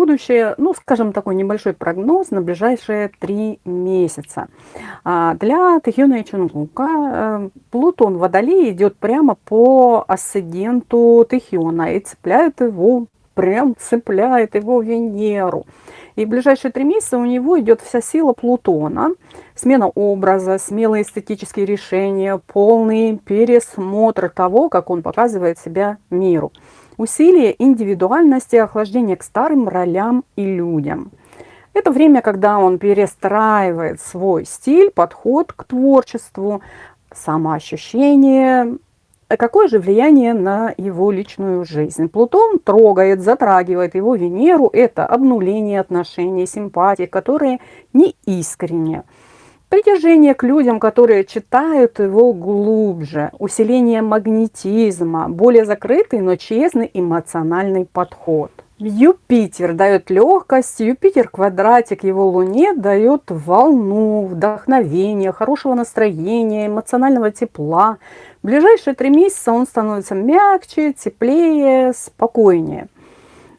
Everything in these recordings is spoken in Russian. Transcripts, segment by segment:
будущее, ну, скажем, такой небольшой прогноз на ближайшие 3 месяца. Для Тахиона и Чонгука Плутон в Водолее идет прямо по асценденту Тахиона и цепляет его Венеру. И в ближайшие 3 месяца у него идет вся сила Плутона, смена образа, смелые эстетические решения, полный пересмотр того, как он показывает себя миру. Усилие индивидуальности, охлаждение к старым ролям и людям. Это время, когда он перестраивает свой стиль, подход к творчеству, самоощущение. Какое же влияние на его личную жизнь? Плутон трогает, затрагивает его Венеру. Это обнуление отношений, симпатий, которые не искренне. Притяжение к людям, которые читают его глубже. Усиление магнетизма. Более закрытый, но честный эмоциональный подход. Юпитер дает легкость, Юпитер квадратик его Луне дает волну, вдохновение, хорошего настроения, эмоционального тепла. В ближайшие 3 месяца он становится мягче, теплее, спокойнее.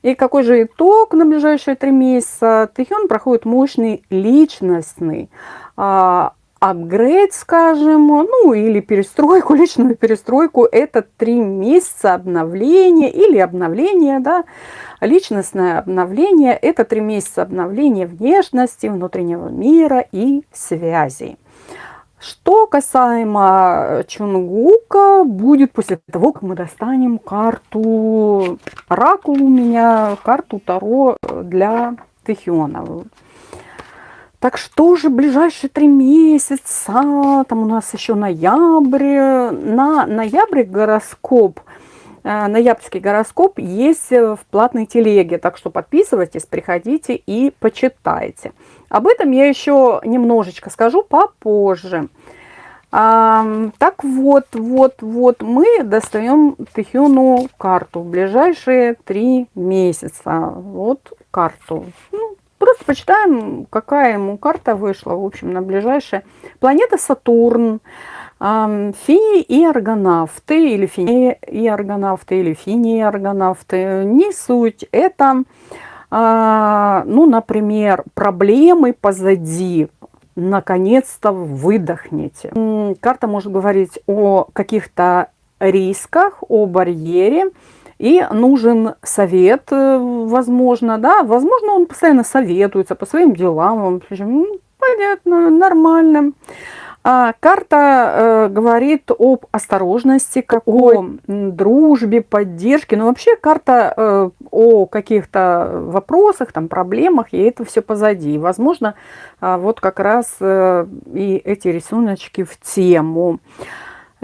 И какой же итог на ближайшие 3 месяца? Тахион проходит мощный личностный апгрейд, скажем, ну или перестройку, личную перестройку. Это 3 месяца обновления или обновления, да. Личностное обновление – это 3 месяца обновления внешности, внутреннего мира и связей. Что касаемо Чонгука, будет после того, как мы достанем карту оракул у меня, карту Таро для Тахиона. Так что же ближайшие 3 месяца, там у нас еще ноябрь. На ноябрь гороскоп, ноябрьский гороскоп есть в платной телеге, так что подписывайтесь, приходите и почитайте. Об этом я еще немножечко скажу попозже. Так вот, мы достаем Тахиону карту в ближайшие 3 месяца. Вот карту. Ну, просто почитаем, какая ему карта вышла, в общем, на ближайшие. Планета Сатурн, феи и аргонавты, или феи и аргонавты, или фини и аргонавты. Не суть, это, ну, например, проблемы позади. Наконец-то выдохните. Карта может говорить о каких-то рисках, о барьере. И нужен совет, возможно, да, возможно, он постоянно советуется по своим делам, понятно, нормально. Карта говорит об осторожности, о дружбе, поддержке, но вообще карта о каких-то вопросах, там, проблемах, и это все позади. И, возможно, вот как раз и эти рисуночки в тему.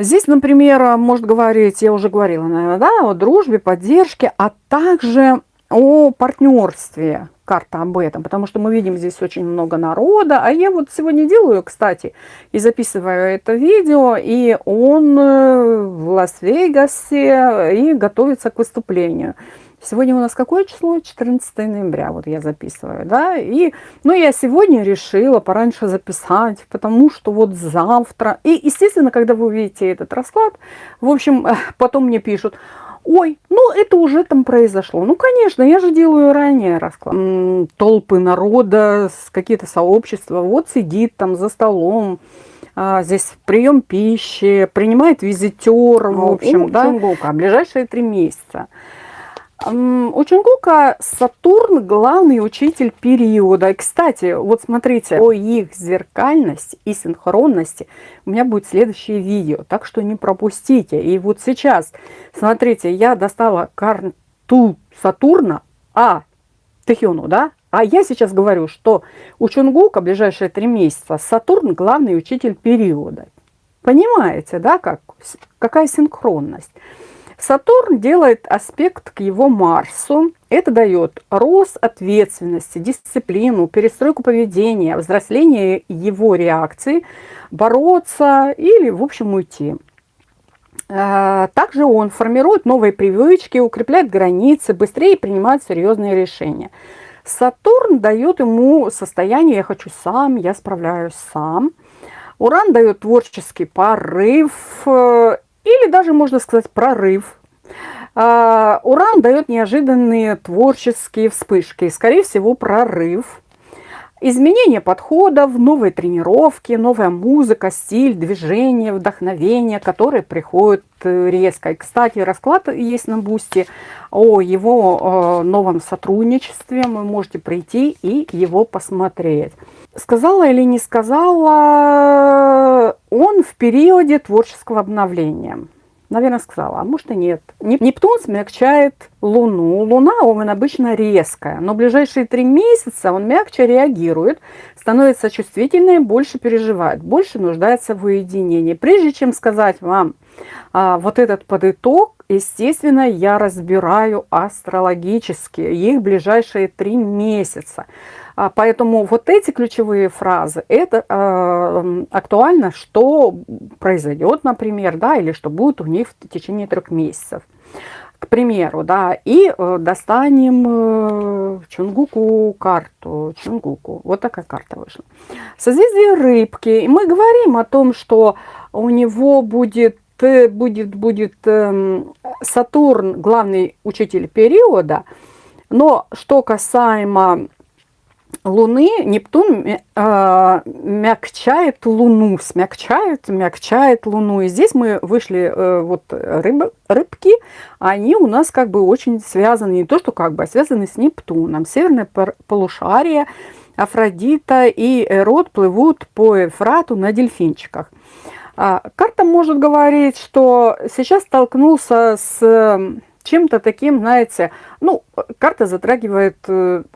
Здесь, например, может говорить, я уже говорила, наверное, да, о дружбе, поддержке, а также о партнерстве. Карта об этом, потому что мы видим здесь очень много народа. А я вот сегодня делаю, кстати, и записываю это видео, и он в Лас-Вегасе и готовится к выступлению. Сегодня у нас какое число? 14 ноября, вот я записываю, да, и, ну, я сегодня решила пораньше записать, потому что вот завтра, и, естественно, когда вы увидите этот расклад, в общем, потом мне пишут: ой, ну это уже там произошло. Ну, конечно, я же делаю ранее расклад. Толпы народа, какие-то сообщества, вот сидит там за столом, здесь прием пищи, принимает визитер, в общем, да. Чонгука, ближайшие 3 месяца. У Чонгука Сатурн главный учитель периода. И, кстати, вот смотрите, о их зеркальности и синхронности у меня будет следующее видео, так что не пропустите. И вот сейчас, смотрите, я достала карту Сатурна, Тахиону, да? А я сейчас говорю, что у Чонгука ближайшие 3 месяца Сатурн главный учитель периода. Понимаете, да, какая синхронность? Сатурн делает аспект к его Марсу. Это дает рост ответственности, дисциплину, перестройку поведения, взросление его реакции, бороться или, в общем, уйти. Также он формирует новые привычки, укрепляет границы, быстрее принимает серьезные решения. Сатурн дает ему состояние «я хочу сам», «я справляюсь сам». Уран дает творческий порыв, или даже, можно сказать, прорыв. Уран дает неожиданные творческие вспышки, скорее всего, прорыв. Изменение подходов, новые тренировки, новая музыка, стиль, движение, вдохновение, которые приходят резко. И, кстати, расклад есть на Бусти о его новом сотрудничестве. Вы можете прийти и его посмотреть. Сказала или не сказала, он в периоде творческого обновления. Наверное, сказала, а может и нет. Нептун смягчает Луну. Луна, он обычно резкая, но в ближайшие 3 месяца он мягче реагирует, становится чувствительнее, больше переживает, больше нуждается в уединении. Прежде чем сказать вам вот этот подытог, естественно, я разбираю астрологически их ближайшие 3 месяца. Поэтому вот эти ключевые фразы, это актуально, что произойдет, например, да, или что будет у них в течение 3 месяцев. К примеру, да, и достанем Чонгуку карту. Чонгуку. Вот такая карта вышла. Созвездие Рыбки. И мы говорим о том, что у него будет Сатурн, главный учитель периода. Но что касаемо Луны, Нептун мягчает Луну, смягчает Луну. И здесь мы вышли, вот рыбки, они у нас как бы очень связаны, не то что как бы, а связаны с Нептуном. Северное полушарие, Афродита и Эрот плывут по Евфрату на дельфинчиках. Карта может говорить, что сейчас столкнулся с чем-то таким, знаете, ну, карта затрагивает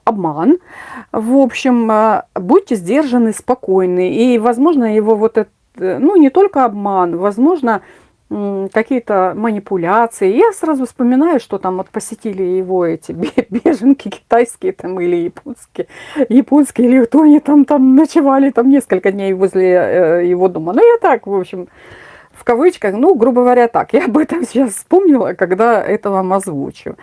обман. В общем, будьте сдержаны, спокойны. И, возможно, его вот это, ну, не только обман, возможно, какие-то манипуляции. Я сразу вспоминаю, что там вот посетили его эти беженки китайские там или японские, или кто они там ночевали там несколько дней возле его дома. Ну, я так, в общем, в кавычках, ну, грубо говоря, так. Я об этом сейчас вспомнила, когда это вам озвучу.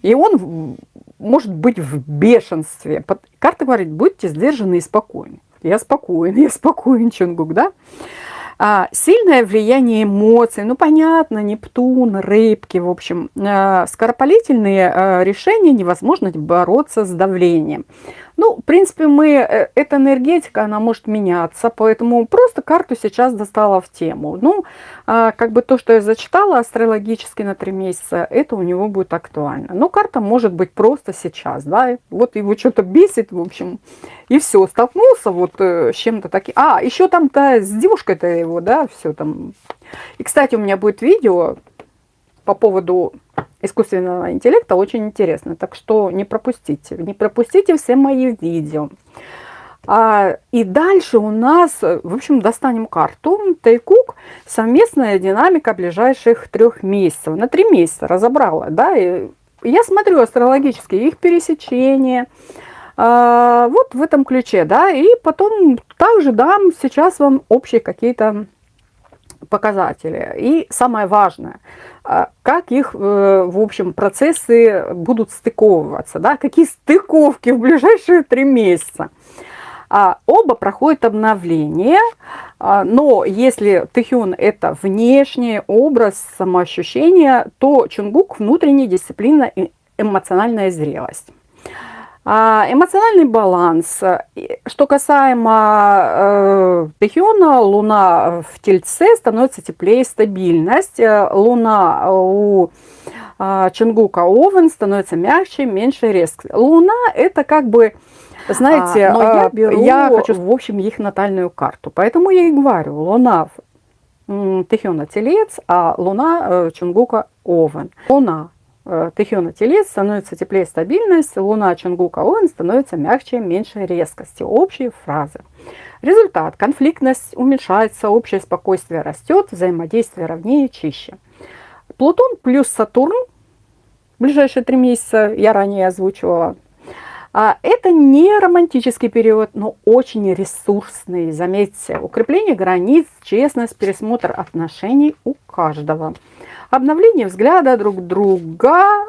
И он может быть в бешенстве. Карта говорит, будьте сдержаны и спокойны. Я спокоен, Чонгук, да? Сильное влияние эмоций, ну, понятно, Нептун, рыбки, в общем, скоропалительные решения, невозможно бороться с давлением. Ну, в принципе, эта энергетика, она может меняться, поэтому просто карту сейчас достала в тему. Ну, как бы то, что я зачитала астрологически на 3 месяца, это у него будет актуально. Но карта может быть просто сейчас, да, вот его что-то бесит, в общем, и все, столкнулся вот с чем-то таким. Еще там-то с девушкой-то его, да, все там. И, кстати, у меня будет видео по поводу искусственного интеллекта, очень интересно. Так что не пропустите все мои видео. И дальше у нас, в общем, достанем карту. Тайкук, совместная динамика ближайших 3 месяцев. На 3 месяца разобрала, да, и я смотрю астрологически их пересечения. Вот в этом ключе, да, и потом также дам сейчас вам общие какие-то показатели. И самое важное, как их, в общем, процессы будут стыковываться, да, какие стыковки в ближайшие 3 месяца. Оба проходят обновление, но если Тэхён – это внешний образ, самоощущение, то Чонгук – внутренняя дисциплина и эмоциональная зрелость. Эмоциональный баланс. Что касаемо Тэхёна, Луна в Тельце становится теплее, стабильность. Луна у Чонгука Овен становится мягче, меньше резкость. Луна – это как бы, знаете, я хочу, в общем, их натальную карту. Поэтому я и говорю, Луна Тэхёна Телец, а Луна Чонгука Овен. Луна Тэхёна Телец становится теплее, стабильность, Луна Чонгука Овен становится мягче, меньше резкости. Общие фразы. Результат. Конфликтность уменьшается, общее спокойствие растет, взаимодействие ровнее, чище. Плутон плюс Сатурн в ближайшие 3 месяца, я ранее озвучивала. Это не романтический период, но очень ресурсный. Заметьте, укрепление границ, честность, пересмотр отношений у каждого. Обновление взгляда друг друга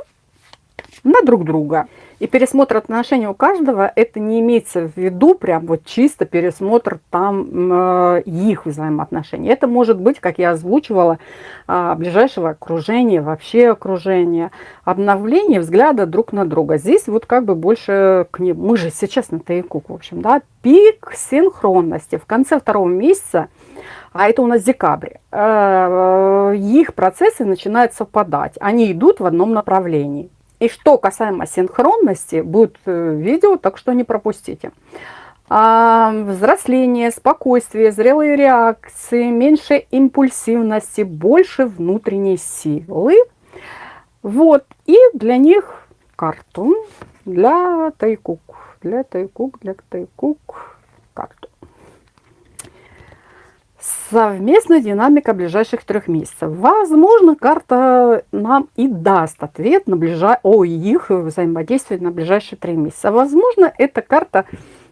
на друг друга. И пересмотр отношений у каждого, это не имеется в виду прям вот чисто пересмотр там их взаимоотношений. Это может быть, как я озвучивала, ближайшего окружения, вообще окружения, обновление взгляда друг на друга. Здесь вот как бы больше к ним. Мы же сейчас на Тайкук, в общем, да, пик синхронности в конце 2-го месяца, а это у нас декабрь, их процессы начинают совпадать, они идут в одном направлении. И что касаемо синхронности, будет видео, так что не пропустите. Взросление, спокойствие, зрелые реакции, меньше импульсивности, больше внутренней силы. Вот, и для них карту для Тайкук, карту. Совместная динамика ближайших 3 месяцев. Возможно, карта нам и даст ответ на их взаимодействие на ближайшие 3 месяца. Возможно, это карта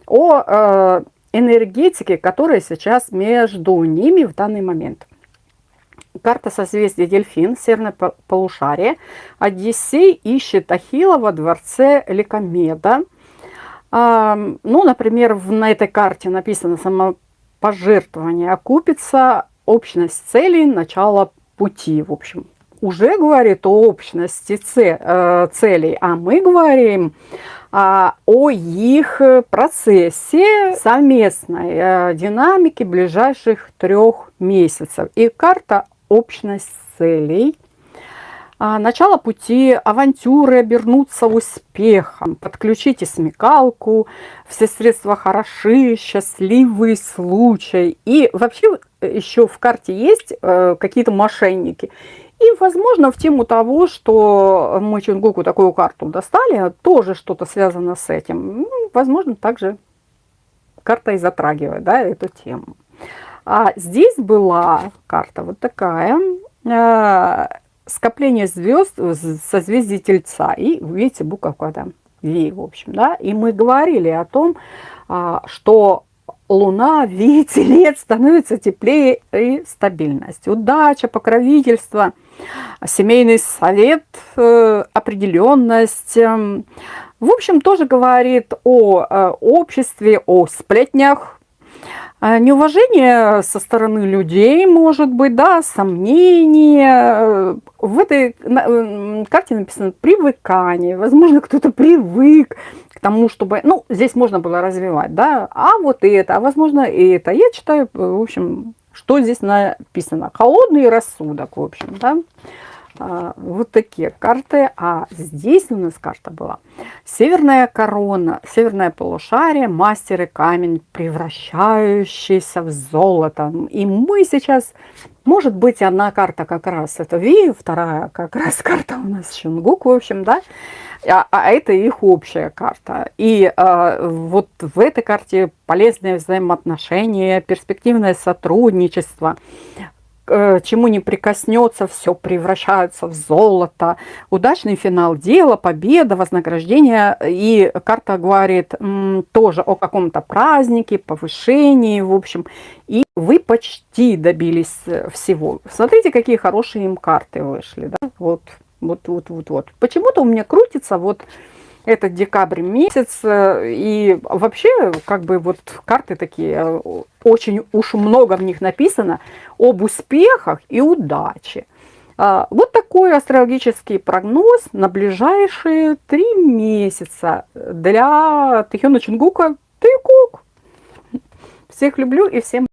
о энергетике, которая сейчас между ними в данный момент. Карта созвездия Дельфин, северное полушарие. Одиссей ищет Ахилла во дворце Ликомеда. Ну, например, на этой карте написано самопожертвование окупится, общность целей, начало пути. В общем, уже говорит о общности целей, а мы говорим о их процессе совместной динамики ближайших 3 месяцев. И карта общность целей. Начало пути, авантюры обернутся успехом. Подключите смекалку, все средства хороши, счастливый случай. И вообще еще в карте есть какие-то мошенники. И, возможно, в тему того, что мы Чингуку такую карту достали, тоже что-то связано с этим. Ну, возможно, также карта и затрагивает, да, эту тему. А здесь была карта вот такая. Скопление звезд в созвездии Тельца. И видите, буковка там Ви, в общем, да. И мы говорили о том, что Луна, Ви, Телец становится теплее и стабильность. Удача, покровительство, семейный совет, определенность. В общем, тоже говорит о обществе, о сплетнях. Неуважение со стороны людей, может быть, да, сомнения. В этой карте написано привыкание. Возможно, кто-то привык к тому, чтобы... Ну, здесь можно было развивать, да, а вот это, а возможно, и это. Я читаю, в общем, что здесь написано. Холодный рассудок, в общем, да. Вот такие карты. А здесь у нас карта была северная корона, северное полушарие, мастер и камень, превращающийся в золото. И мы сейчас, может быть, одна карта как раз это Ви, вторая как раз карта у нас Чингук, в общем, да, а это их общая карта. И вот в этой карте полезные взаимоотношения, перспективное сотрудничество. Чему не прикоснется, все превращается в золото. Удачный финал дела, победа, вознаграждение. И карта говорит тоже о каком-то празднике, повышении, в общем. И вы почти добились всего. Смотрите, какие хорошие им карты вышли. Да? Вот. Почему-то у меня крутится вот этот декабрь месяц, и вообще, как бы, вот карты такие, очень уж много в них написано об успехах и удаче. Вот такой астрологический прогноз на ближайшие 3 месяца для Тэхёна Чингука Тайкук. Всех люблю и всем